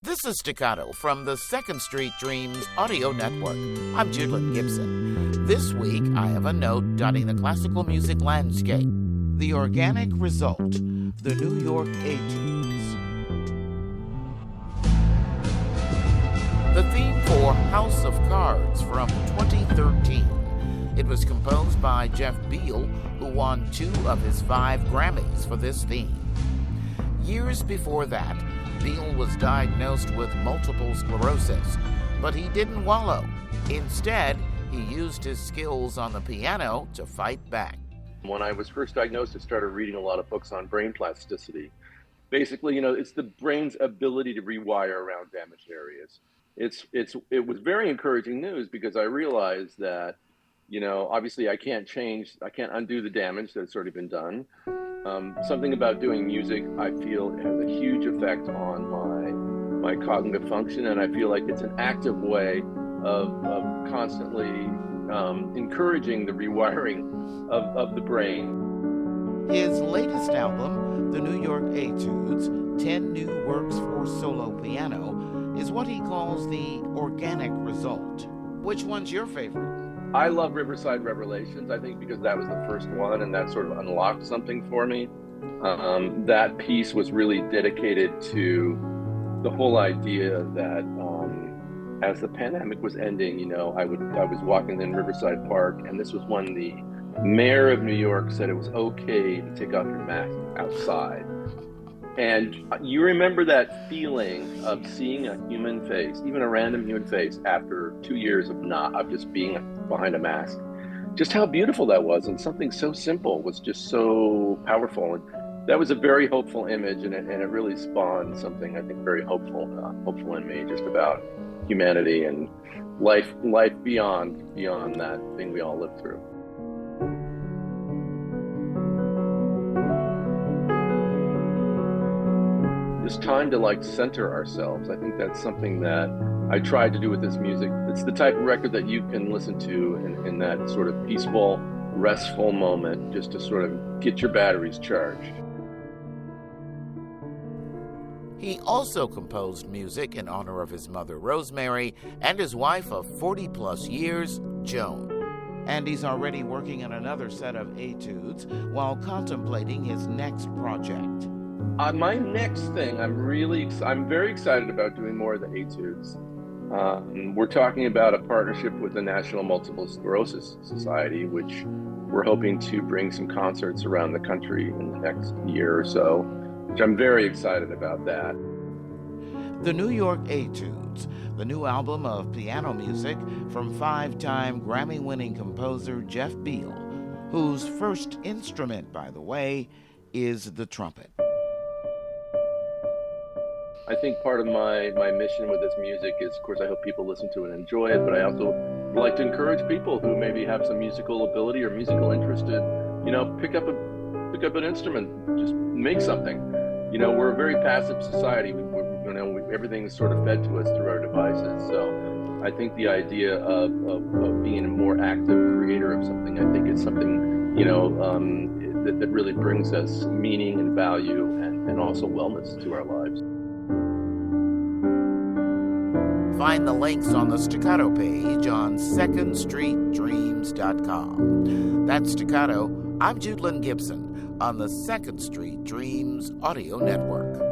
This is Staccato from the 2nd Street Dreams audio network. I'm Judelin Gibson. This week, I have a note dotting the classical music landscape. The organic result, the New York Etudes. The theme for House of Cards from 2013. It was composed by Jeff Beal, who won 2 of his 5 Grammys for this theme. Years before that, Beal was diagnosed with multiple sclerosis, but he didn't wallow. Instead, he used his skills on the piano to fight back. When I was first diagnosed, I started reading a lot of books on brain plasticity. Basically, it's the brain's ability to rewire around damaged areas. It was very encouraging news because I realized that, obviously I can't undo the damage that's already been done. Something about doing music, I feel, has a huge effect on my cognitive function, and I feel like it's an active way of constantly encouraging the rewiring of the brain. His latest album, the New York Etudes, 10 New Works for Solo Piano, is what he calls the organic result. Which one's your favorite? I love Riverside Revelations, I think, because that was the first one and that sort of unlocked something for me. That piece was really dedicated to the whole idea that as the pandemic was ending, I was walking in Riverside Park, and this was when the mayor of New York said it was okay to take off your mask outside. And you remember that feeling of seeing a human face, even a random human face, after 2 years of just being behind a mask. Just how beautiful that was, and something so simple was just so powerful. And that was a very hopeful image, and it really spawned something I think very hopeful in me, just about humanity and life beyond that thing we all lived through. It's time to center ourselves. I think that's something that I tried to do with this music. It's the type of record that you can listen to in that sort of peaceful, restful moment, just to sort of get your batteries charged. He also composed music in honor of his mother, Rosemary, and his wife of 40-plus years, Joan. And he's already working on another set of etudes while contemplating his next project. My next thing, I'm very excited about doing more of the Études. We're talking about a partnership with the National Multiple Sclerosis Society, which we're hoping to bring some concerts around the country in the next year or so, which I'm very excited about that. The New York Etudes, the new album of piano music from 5-time Grammy-winning composer Jeff Beal, whose first instrument, by the way, is the trumpet. I think part of my mission with this music is, of course, I hope people listen to it and enjoy it, but I also would like to encourage people who maybe have some musical ability or musical interest to, pick up an instrument, just make something. We're a very passive society. Everything's sort of fed to us through our devices. So I think the idea of being a more active creator of something, I think is something, that really brings us meaning and value and also wellness to our lives. Find the links on the Staccato page on 2ndstreetdreams.com. That's Staccato. I'm Judelin Gibson on the 2nd Street Dreams audio network.